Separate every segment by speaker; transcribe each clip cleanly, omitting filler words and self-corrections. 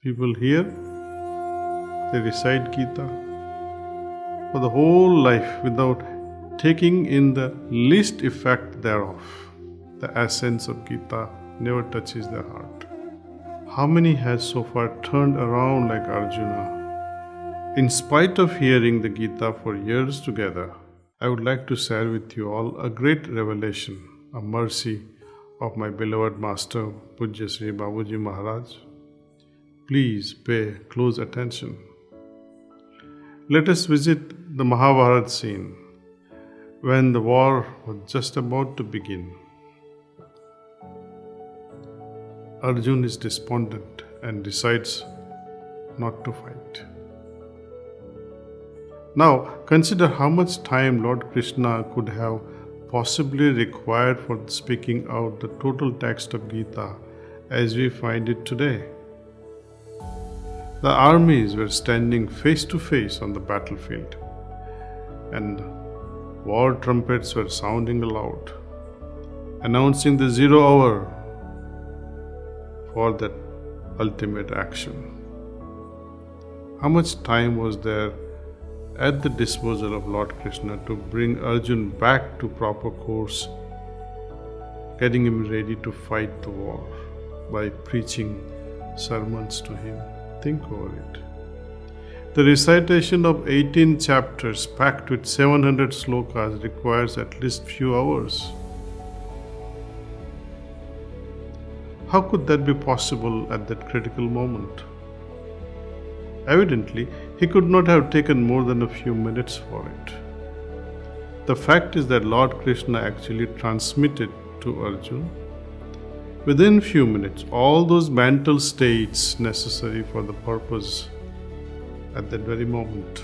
Speaker 1: People hear, they recite Gita for the whole life without taking in the least effect thereof. The essence of Gita never touches their heart. How many has so far turned around like Arjuna? In spite of hearing the Gita for years together, I would like to share with you all a great revelation, a mercy of my beloved Master, Pujya Sri Babuji Maharaj. Please pay close attention. Let us visit the Mahabharata scene when the war was just about to begin. Arjuna is despondent and decides not to fight. Now, consider how much time Lord Krishna could have possibly required for speaking out the total text of Gita as we find it today. The armies were standing face to face on the battlefield, and war trumpets were sounding aloud, announcing the 0 hour for that ultimate action. How much time was there at the disposal of Lord Krishna to bring Arjuna back to proper course, getting him ready to fight the war by preaching sermons to him? Think over it. The recitation of 18 chapters packed with 700 slokas requires at least few hours. How could that be possible at that critical moment? Evidently, he could not have taken more than a few minutes for it. The fact is that Lord Krishna actually transmitted to Arjuna within few minutes all those mental states necessary for the purpose at that very moment.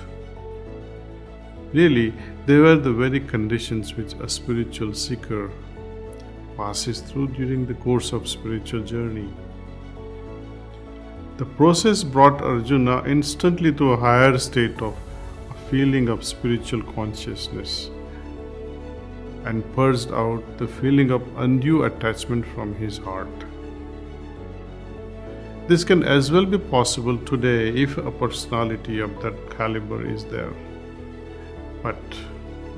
Speaker 1: Really, they were the very conditions which a spiritual seeker passes through during the course of spiritual journey. The process brought Arjuna instantly to a higher state of a feeling of spiritual consciousness and purged out the feeling of undue attachment from his heart. This can as well be possible today if a personality of that caliber is there. But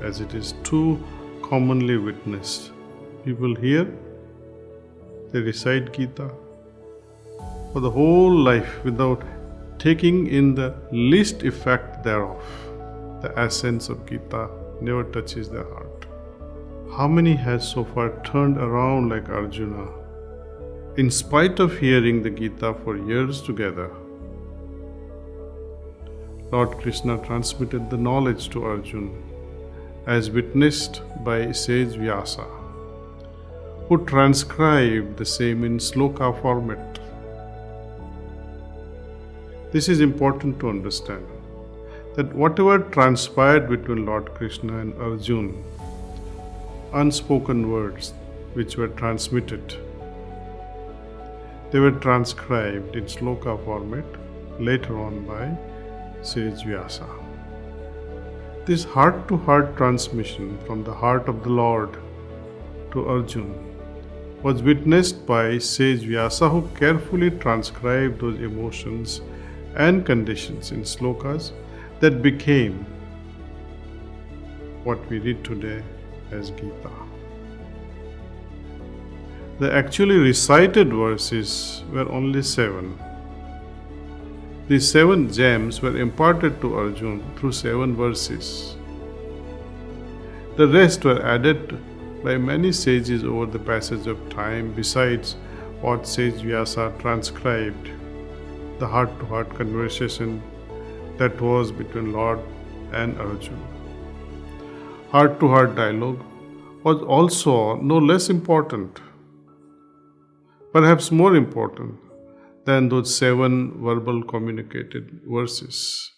Speaker 1: as it is too commonly witnessed, people hear, they recite Gita for the whole life without taking in the least effect thereof. The essence of Gita never touches their heart. How many has so far turned around like Arjuna? In spite of hearing the Gita for years together, Lord Krishna transmitted the knowledge to Arjuna as witnessed by sage Vyasa, who transcribed the same in sloka format. This is important to understand, that whatever transpired between Lord Krishna and Arjuna, unspoken words which were transmitted, they were transcribed in sloka format later on by sage Vyasa. This heart-to-heart transmission from the heart of the Lord to Arjuna was witnessed by sage Vyasa, who carefully transcribed those emotions and conditions in slokas that became what we read today as Gita. The actually recited verses were only 7. These 7 gems were imparted to Arjuna through 7 verses. The rest were added by many sages over the passage of time, besides what sage Vyasa transcribed, the heart-to-heart conversation that was between Lord and Arjuna. Heart-to-heart dialogue was also no less important, perhaps more important than those 7 verbal communicated verses.